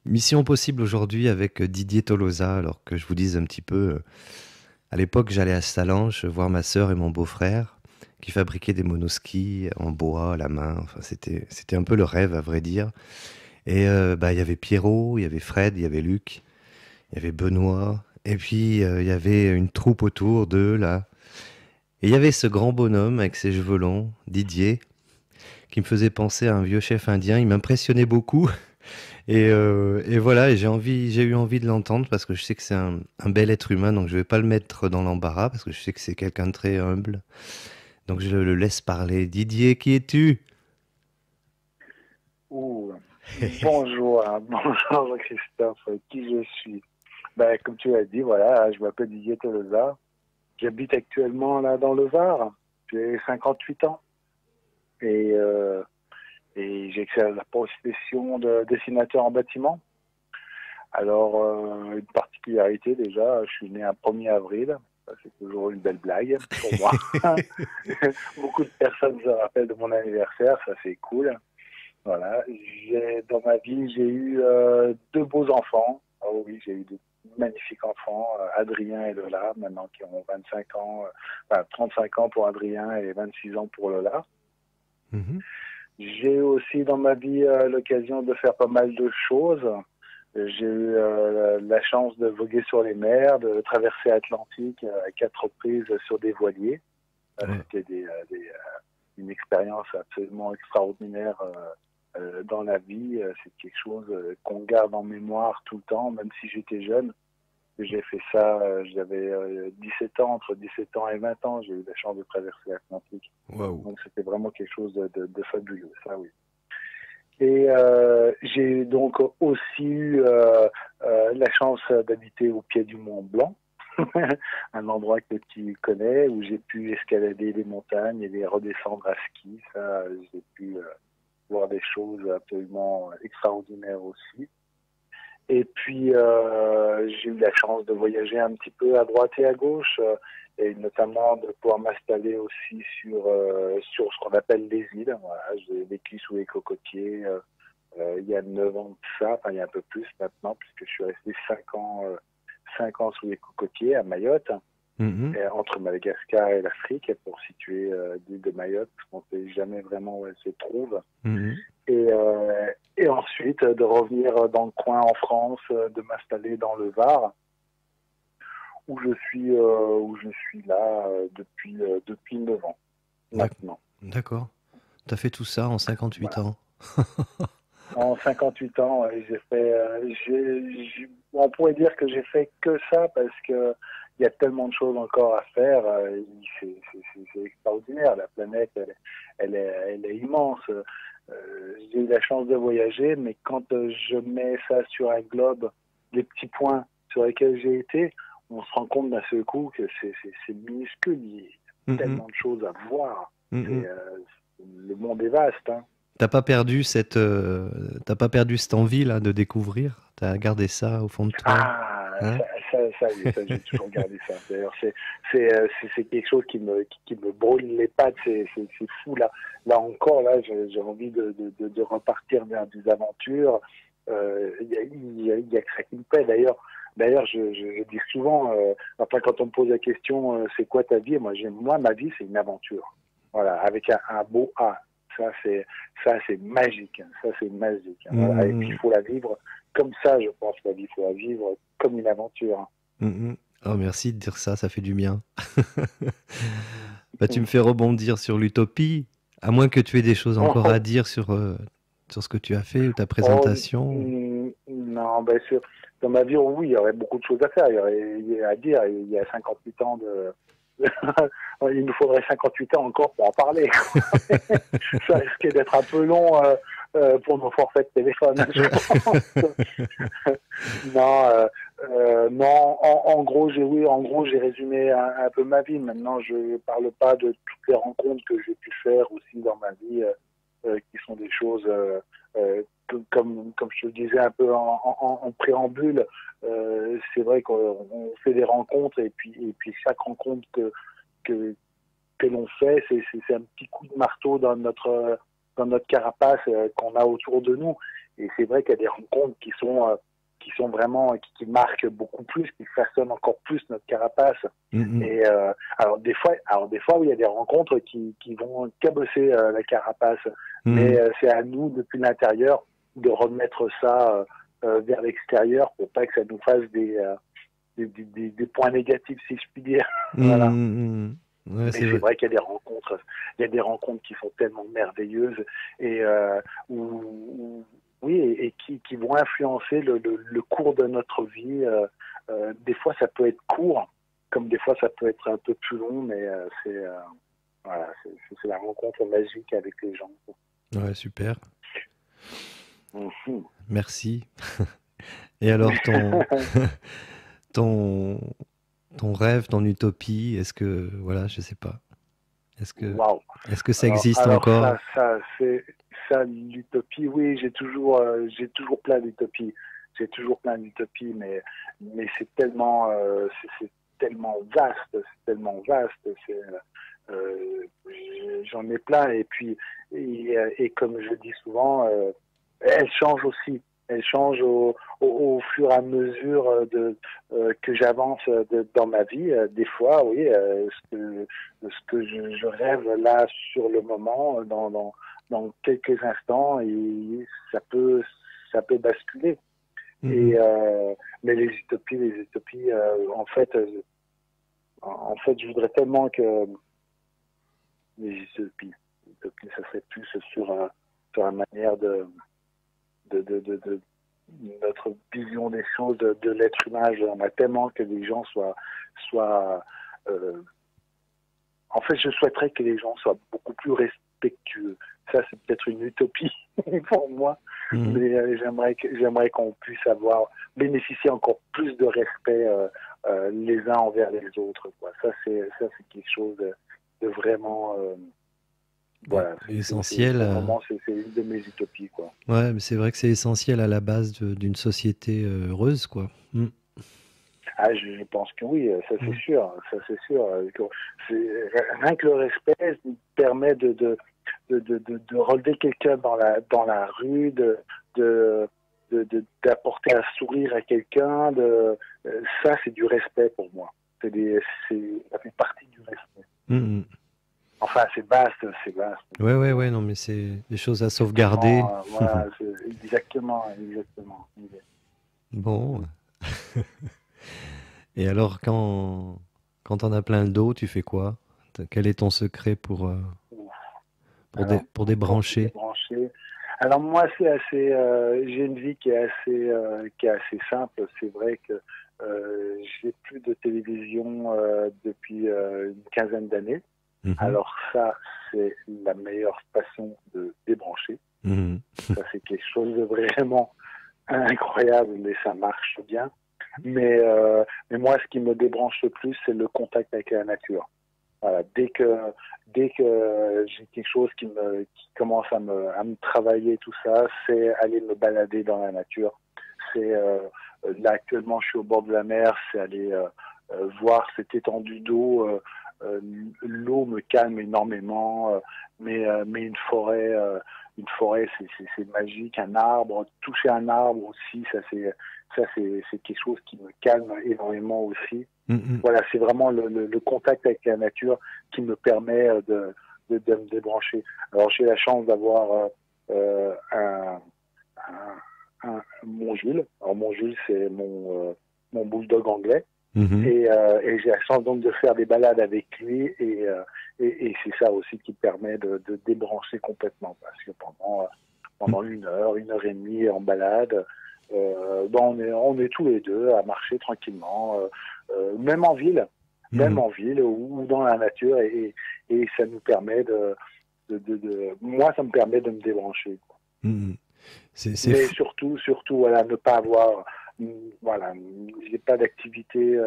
Mission possible aujourd'hui avec Didier Tolosa. Alors que je vous dise un petit peu, à l'époque, j'allais à Salanches voir ma sœur et mon beau-frère qui fabriquaient des monoskis en bois à la main. Enfin, c'était un peu le rêve, à vrai dire. Et il y avait Pierrot, il y avait Fred, il y avait Luc, il y avait Benoît. Et puis, il y avait une troupe autour d'eux, là. Et il y avait ce grand bonhomme avec ses cheveux longs, Didier, qui me faisait penser à un vieux chef indien. Il m'impressionnait beaucoup. Et voilà, et j'ai eu envie de l'entendre parce que je sais que c'est un bel être humain, donc je vais pas le mettre dans l'embarras parce que je sais que c'est quelqu'un de très humble. Donc je le laisse parler. Didier, qui es-tu? Ouh, bonjour, hein, bonjour Christophe, qui je suis? Ben, comme tu l'as dit, voilà, je m'appelle Didier Tolosa. J'habite actuellement là dans le Var. J'ai 58 ans et, euh, et j'exerce la profession de dessinateur en bâtiment. Alors, une particularité déjà, je suis né un 1er avril. Ça, c'est toujours une belle blague pour moi. Beaucoup de personnes se rappellent de mon anniversaire, ça c'est cool. Voilà, dans ma vie, j'ai eu deux beaux enfants. Oh oui, j'ai eu de magnifiques enfants, Adrien et Lola, maintenant qui ont 25 ans, 35 ans pour Adrien et 26 ans pour Lola. Mhm. J'ai aussi dans ma vie l'occasion de faire pas mal de choses. J'ai eu la chance de voguer sur les mers, de traverser l'Atlantique à 4 reprises sur des voiliers. Ouais. C'était une expérience absolument extraordinaire dans la vie. C'est quelque chose qu'on garde en mémoire tout le temps, même si j'étais jeune. J'ai fait ça, j'avais 17 ans, entre 17 ans et 20 ans, j'ai eu la chance de traverser l'Atlantique. Waouh. Donc c'était vraiment quelque chose de fabuleux, ça oui. Et j'ai donc aussi eu la chance d'habiter au pied du Mont Blanc, un endroit que tu connais, où j'ai pu escalader les montagnes et les redescendre à ski. Ça, j'ai pu voir des choses absolument extraordinaires aussi. Et puis, j'ai eu la chance de voyager un petit peu à droite et à gauche, et notamment de pouvoir m'installer aussi sur ce qu'on appelle les îles. Voilà, j'ai vécu sous les cocotiers il y a 9 ans de ça, enfin il y a un peu plus maintenant, puisque je suis resté 5 ans sous les cocotiers à Mayotte, Mhm. entre Madagascar et l'Afrique, pour situer l'île de Mayotte, parce qu'on ne sait jamais vraiment où elle se trouve. Mhm. Et ensuite de revenir dans le coin en France, de m'installer dans le Var, où je suis là depuis 9 ans D'ac- maintenant. D'accord. T'as fait tout ça en 58 Voilà. ans. En 58 ans, j'ai fait, on pourrait dire que j'ai fait que ça parce que il y a tellement de choses encore à faire. C'est extraordinaire. La planète, elle est immense. J'ai eu la chance de voyager, mais quand je mets ça sur un globe, les petits points sur lesquels j'ai été, on se rend compte d'un seul coup que c'est minuscule. Il y a Mhm. tellement de choses à voir. Mhm. Le monde est vaste, hein. T'as pas perdu cette envie là de découvrir. T'as gardé ça au fond de toi, Ah, hein? oui, ça, j'ai toujours gardé ça. D'ailleurs, c'est quelque chose qui me brûle les pattes, c'est fou. Là encore, là, j'ai envie de repartir vers des aventures. Il y a que ça qui me plaît. D'ailleurs, je dis souvent, enfin, quand on me pose la question, c'est quoi ta vie? Moi, ma vie, c'est une aventure. Voilà, avec un beau A. Ça, c'est, ça, c'est magique, hein. Ça, c'est magique, hein. Voilà. Et puis, il Mhm. faut la vivre comme ça, je pense, la vie. Il faut la vivre comme une aventure, hein. Mhm. Oh, merci de dire ça, ça fait du bien. Bah, tu me fais rebondir sur l'utopie, à moins que tu aies des choses encore à Oh, dire sur ce que tu as fait ou ta oh, présentation. non, bien sûr. Dans ma vie, oui, il y aurait beaucoup de choses à faire. Il y a à dire. Il y a 58 ans de. Il nous faudrait 58 ans encore pour en parler. Ça risquait d'être un peu long pour nos forfaits de téléphone, je pense. Non, non. En gros, j'ai résumé un peu ma vie. Maintenant, je parle pas de toutes les rencontres que j'ai pu faire aussi dans ma vie, qui sont des choses comme je te le disais un peu en préambule. C'est vrai qu'on fait des rencontres et puis chaque rencontre que, que l'on fait, c'est un petit coup de marteau dans notre carapace qu'on a autour de nous. et c'est vrai qu'il y a des rencontres qui sont vraiment, qui marquent beaucoup plus, qui façonnent encore plus notre carapace. Mhm. Et des fois, oui, il y a des rencontres qui vont cabosser la carapace, mais Mhm. c'est à nous, depuis l'intérieur, de remettre ça vers l'extérieur pour pas que ça nous fasse des points négatifs, si je puis dire. Voilà. Mhm. Ouais, Mais c'est c'est vrai. vrai qu'il y a des rencontres qui sont tellement merveilleuses et oui, et qui vont influencer le cours de notre vie. Des fois, ça peut être court, comme des fois, ça peut être un peu plus long, mais voilà, c'est la rencontre magique avec les gens. Ouais, super. Mhm. Merci. Et alors, ton, ton rêve, ton utopie, est-ce que, voilà, je sais pas. Est-ce que, Waouh. est-ce que ça existe Alors encore? c'est ça l'utopie. Oui, j'ai toujours plein d'utopies. J'ai toujours plein d'utopies, mais c'est tellement, c'est tellement vaste, c'est tellement vaste. J'en ai plein et puis et comme je dis souvent, elles changent aussi. Elles changent au fur et à mesure que j'avance dans ma vie. Des fois, oui, ce que je rêve là sur le moment, dans quelques instants, et ça peut basculer. Et Mhm. mais les utopies, en fait, je voudrais tellement que les utopies, ça serait plus sur la manière de notre vision des choses de l'être humain. J'aimerais tellement que les gens soient euh, en fait, je souhaiterais que les gens soient beaucoup plus respectueux. Ça, c'est peut-être une utopie pour moi, Mhm. mais j'aimerais qu'on puisse bénéficier encore plus de respect les uns envers les autres. Quoi. Ça, c'est quelque chose de vraiment, voilà, Essentiel. pour le moment, c'est une de mes utopies, quoi. Ouais, mais c'est vrai que c'est essentiel à la base d'une société heureuse, quoi. Mm. Ah, je pense que oui, ça c'est Mm. sûr, ça c'est sûr. Rien que le respect permet de relever quelqu'un dans la rue, de, d'apporter un sourire à quelqu'un. Ça, c'est du respect pour moi. Ça fait partie du respect. Mm, Enfin, c'est vaste, c'est vaste. mm. Ouais, ouais, ouais, non, mais c'est des choses à C'est sauvegarder. tellement, voilà, exactement, exactement. Bon. Et alors, quand on a plein le dos, tu fais quoi? Quel est ton secret Alors, pour pour se débrancher? débrancher. Alors moi, c'est assez. J'ai une vie qui est assez simple. C'est vrai que j'ai plus de télévision depuis une quinzaine d'années. Mhm. Alors ça, c'est la meilleure façon de débrancher. Mhm. Ça, c'est quelque chose de vraiment incroyable et ça marche bien. Mais moi, ce qui me débranche le plus, c'est le contact avec la nature. Voilà, dès que j'ai quelque chose qui commence à me travailler, tout ça, c'est aller me balader dans la nature. C'est là actuellement, je suis au bord de la mer, c'est aller voir cette étendue d'eau. Euh, L'eau me calme énormément, mais une forêt, c'est magique. Un arbre, toucher un arbre aussi, c'est quelque chose qui me calme énormément aussi. Mhm. Voilà, c'est vraiment le contact avec la nature qui me permet de me débrancher. Alors j'ai la chance d'avoir mon Jules. Alors mon Jules, c'est mon bulldog anglais. Mhm. Et j'ai la chance donc de faire des balades avec lui et c'est ça aussi qui permet de débrancher complètement parce que pendant une heure et demie en balade, on est tous les deux à marcher tranquillement, même Mhm. en ville ou dans la nature et ça nous permet moi ça me permet de me débrancher. Mhm. C'est Mais fou. surtout, voilà, ne pas avoir, voilà, j'ai pas d'activité,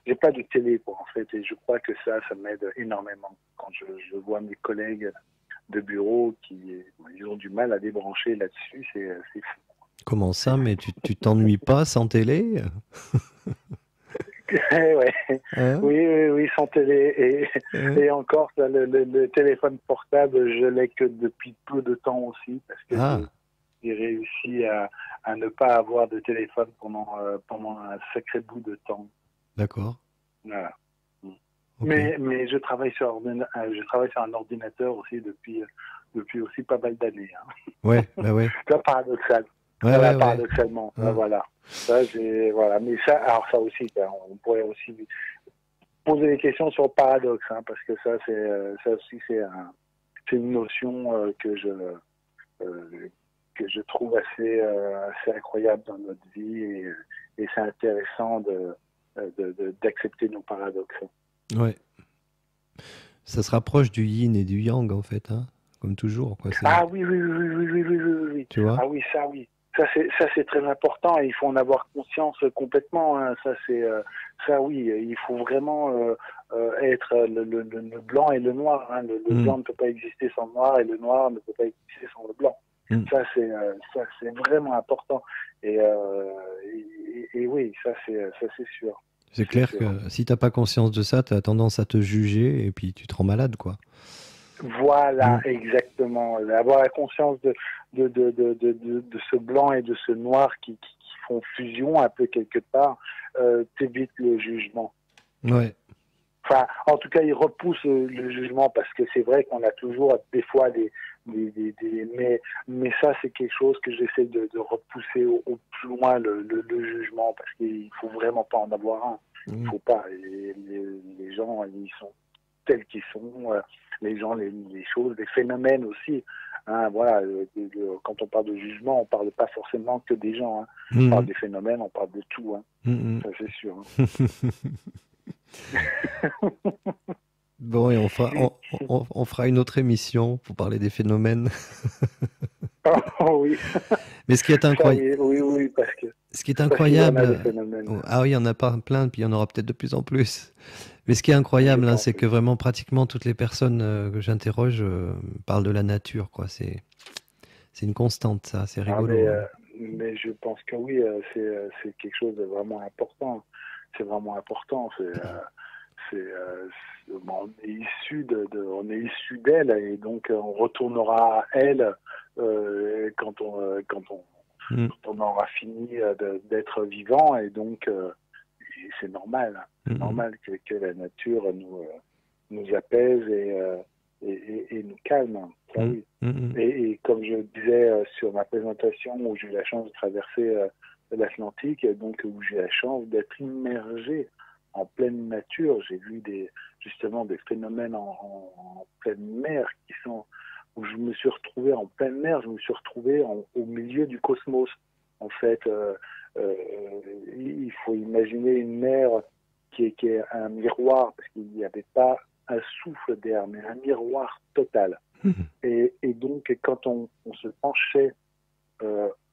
j'ai pas de télé, quoi, en fait, et je crois que ça m'aide énormément. Quand je vois mes collègues de bureau ils ont du mal à débrancher là-dessus, c'est fou. Comment ça, mais tu t'ennuies pas sans télé? Ouais. Hein? Oui, oui, oui, sans télé. Hein? Et encore, ça, le téléphone portable, je l'ai que depuis peu de temps aussi, parce que Ah. j'ai réussi à ne pas avoir de téléphone pendant un sacré bout de temps. D'accord. Voilà. Ok. Mais je travaille sur un ordinateur aussi depuis aussi pas mal d'années. Hein. Ouais, bah ouais. C'est paradoxal. Ouais, Voilà, ouais, ouais. paradoxalement. Hein. Voilà. Ça, voilà. Mais ça, alors ça aussi, on pourrait aussi poser des questions sur le paradoxe, hein, parce que ça aussi, c'est une notion que je trouve assez incroyable dans notre vie et c'est intéressant d'accepter nos paradoxes. Ouais. Ça se rapproche du yin et du yang, en fait, hein. Comme toujours, quoi. Ah oui, oui, oui, oui, oui, oui, oui, oui, oui. Tu vois? Ah oui, ça, oui. Ça, c'est très important et il faut en avoir conscience complètement. Hein. Ça, oui, il faut vraiment être le blanc et le noir. Hein. Le Mm. blanc ne peut pas exister sans le noir et le noir ne peut pas exister sans le blanc. Mm. Ça, c'est vraiment important. Et oui, ça, c'est sûr. C'est C'est clair sûr. que si t'as pas conscience de ça, t'as tendance à te juger et puis tu te rends malade, quoi. Voilà, Mm. exactement. Avoir la conscience de ce blanc et de ce noir qui font fusion un peu quelque part, t'évite le jugement. Ouais. Enfin, en tout cas, il repousse le jugement parce que c'est vrai qu'on a toujours des fois mais ça, c'est quelque chose que j'essaie de repousser au plus loin le jugement parce qu'il faut vraiment pas en avoir un. Il Mm. faut pas. Les gens, ils sont tels qu'ils sont, les gens, les choses, les phénomènes aussi. Hein, voilà, quand on parle de jugement, on parle pas forcément que des gens. Hein. On parle Mm. des phénomènes, on parle de tout. Hein. Mm. Ça, c'est sûr. Hein. Bon, et on fera une autre émission pour parler des phénomènes. Oh, oui, Mais ce qui est ça incroyable, oui, oui, oui, ce qui est parce qu'il y en a des incroyable, phénomènes, ah oui, il y en a pas plein, puis il y en aura peut-être de plus en plus. Mais ce qui est je incroyable, hein, pense. c'est que Oui. vraiment pratiquement toutes les personnes que j'interroge parlent de la nature, quoi. C'est une constante, ça. C'est Ah, rigolo, hein. mais je pense que oui, c'est quelque chose de vraiment important. C'est vraiment important. Bon, on est issu d'elle et donc on retournera à elle Mm. quand on aura fini d'être vivant et donc et c'est normal. Hein. Mm, C'est mm. normal que la nature nous apaise et nous calme. Hein. Ça Mm. oui. Mm, mm. Et comme je disais sur ma présentation où j'ai eu la chance de traverser l'Atlantique, donc où j'ai la chance d'être immergé en pleine nature, j'ai vu justement des phénomènes en pleine mer où je me suis retrouvé en pleine mer, je me suis retrouvé au milieu du cosmos. En fait, il faut imaginer une mer qui est un miroir, parce qu'il n'y avait pas un souffle d'air, mais un miroir total. Mm. Et donc, quand on se penchait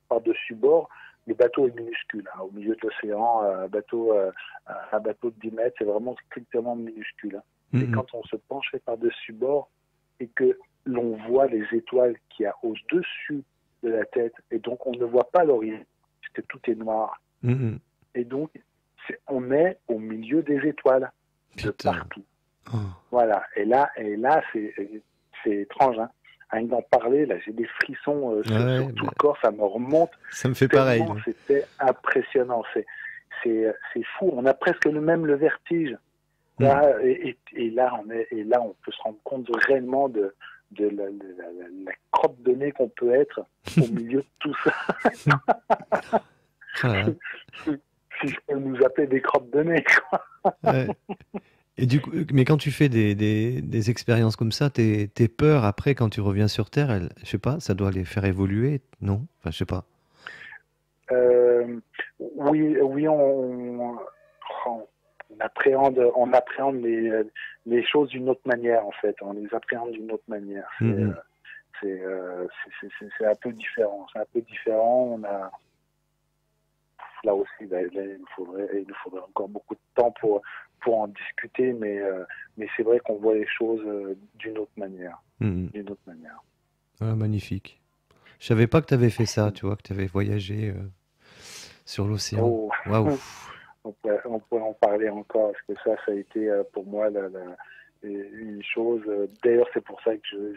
par-dessus bord, le bateau est minuscule. Hein, au milieu de l'océan, un bateau de 10 mètres, c'est vraiment strictement minuscule. Hein. Mm, Et mm. quand on se penchait par-dessus bord et que l'on voit les étoiles qu'il y a au-dessus de la tête, et donc on ne voit pas l'horizon, parce que tout est noir. Mm, mm. Et donc, on est au milieu des étoiles, de Putain. partout. Oh. Voilà. Et là c'est étrange. Hein. Rien que d'en parler, là, j'ai des frissons Ouais, sur tout bah, le corps, ça me remonte ça me fait pareil, tellement là. c'était impressionnant. C'est fou. On a presque le vertige. Mm. Là, et là, on peut se rendre compte réellement de la crotte de nez qu'on peut être au milieu de tout ça. Ah, Si je peux nous appeler des crottes de nez. Quoi. ouais. Et du coup, mais quand tu fais des expériences comme ça, tes peurs après, quand tu reviens sur Terre, je sais pas, ça doit les faire évoluer, non? Enfin, je sais pas. Oui, oui, on appréhende les choses d'une autre manière en fait. On les appréhende d'une autre manière. Mm, mm. C'est un peu différent. C'est un peu différent. On a là aussi, là, il nous faudrait encore beaucoup de temps pour en discuter, mais c'est vrai qu'on voit les choses d'une autre manière. Mm, mm. D'une autre manière. Ah, magnifique. Je savais pas que tu avais fait ça, tu vois, que tu avais voyagé sur l'océan. Oh, Waouh. on pourrait en parler encore, parce que ça a été pour moi une chose. D'ailleurs, c'est pour ça que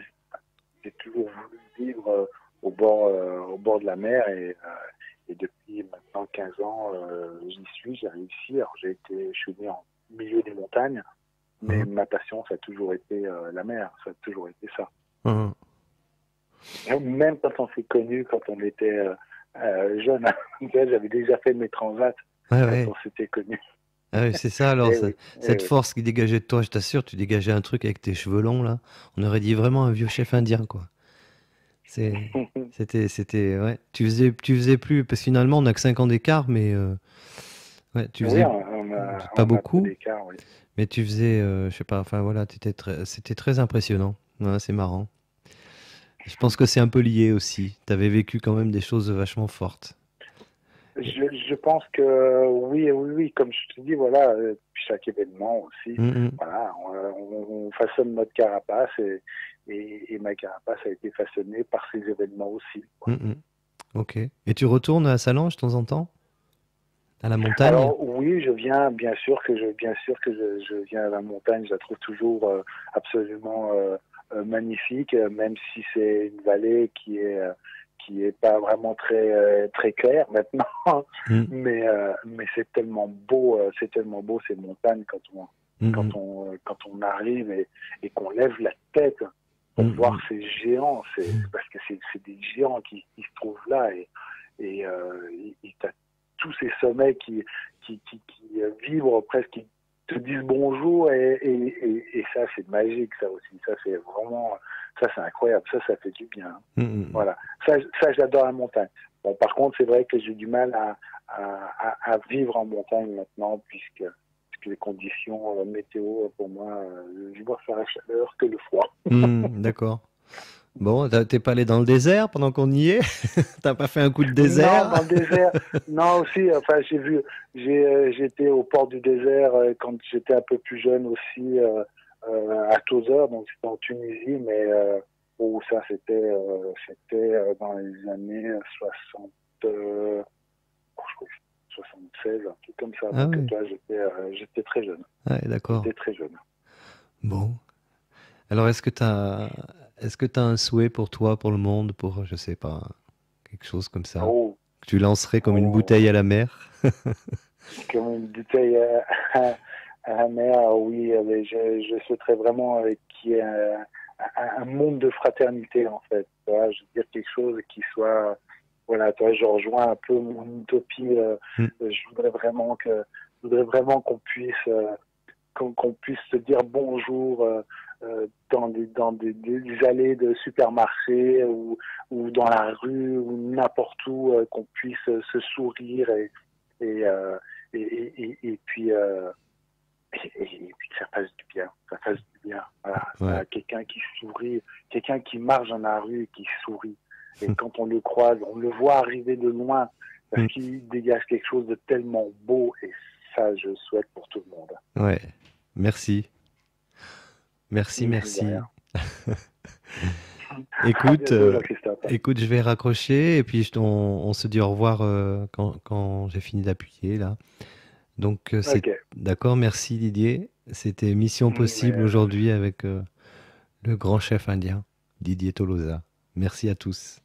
j'ai toujours voulu vivre au au bord de la mer et depuis maintenant 15 ans, j'y suis, j'ai réussi. Alors je suis né en milieu des montagnes, mais Hein, ma passion, ça a toujours été la mer, ça a toujours été ça. hein. Et même quand on s'est connus, quand on était jeune, j'avais déjà fait mes transats Ouais, quand ouais. on s'était connus. Ah oui, c'est ça alors, Eh oui, eh cette oui. force qui dégageait de toi, je t'assure, tu dégageais un truc avec tes cheveux longs là. On aurait dit vraiment un vieux chef indien, quoi. C'est, ouais. Tu faisais plus, parce que finalement on n'a que 5 ans d'écart, mais ouais, tu Oui, faisais pas on a peu beaucoup, d'écart, oui. mais tu faisais, je sais pas, enfin voilà, c'était très impressionnant. Ouais, c'est marrant. Je pense que c'est un peu lié aussi. T'avais vécu quand même des choses vachement fortes. Je pense que oui, oui, oui, comme je te dis, voilà, chaque événement aussi, Hum, hum, voilà, on façonne notre carapace et ma carapace a été façonnée par ces événements aussi, quoi. hum, hum. Ok. Et tu retournes à Salange de temps en temps? À la montagne? Alors oui, bien sûr que je viens à la montagne, je la trouve toujours absolument magnifique, même si c'est une vallée qui est pas vraiment très claire maintenant, Hum, mais c'est tellement beau ces montagnes hum, hum, quand on arrive et qu'on lève la tête pour hum, voir hum. ces géants, c'est parce que c'est des géants qui se trouvent là et t'as tous ces sommets qui vibrent presque, qui te disent bonjour et ça c'est magique, ça aussi, ça c'est vraiment, ça c'est incroyable, ça fait du bien. Hum, hum, hum. Voilà, ça j'adore la montagne. Bon, par contre c'est vrai que j'ai du mal à vivre en montagne maintenant puisque les conditions météo pour moi, je préfère la chaleur que le froid. D'accord. Bon, t'es pas allé dans le désert pendant qu'on y est? T'as pas fait un coup de Non, désert? dans le désert, non aussi. Enfin, j'étais au port du désert quand j'étais un peu plus jeune aussi à Tozeur, donc c'était en Tunisie, mais où ça c'était dans les années 60, je crois que 76, un truc comme ça. Ah Donc oui, toi, j'étais très jeune. ouais, d'accord. J'étais très jeune. Bon. Alors, est-ce que t'as un souhait pour toi, pour le monde, pour, je sais pas, quelque chose comme ça, Oh, que tu lancerais comme une oh, bouteille à la mer? comme une bouteille à la mer, oui, mais je souhaiterais vraiment qu'il y ait un monde de fraternité, en fait. Tu vois, je veux dire quelque chose qui soit, voilà, toi, je rejoins un peu mon utopie. Mm, Je voudrais vraiment qu'on puisse se dire bonjour des allées de supermarchés ou dans la rue ou n'importe où, qu'on puisse se sourire et, euh, et puis et puis que ça fasse du bien, ça fasse du bien. Voilà, ouais. quelqu'un qui sourit, quelqu'un qui marche dans la rue et qui sourit. Et quand on le croise, on le voit arriver de loin parce Mm, qu'il dégage quelque chose de tellement beau et ça, je souhaite pour tout le monde. ouais. Merci. Merci, De rien. merci. À Écoute, bientôt, Jean-Christophe. écoute, je vais raccrocher et puis on se dit au revoir quand j'ai fini d'appuyer là. Donc c'est Ok. d'accord, merci Didier. C'était Mission Possible Merci. aujourd'hui avec le grand chef indien, Didier Tolosa. Merci à tous.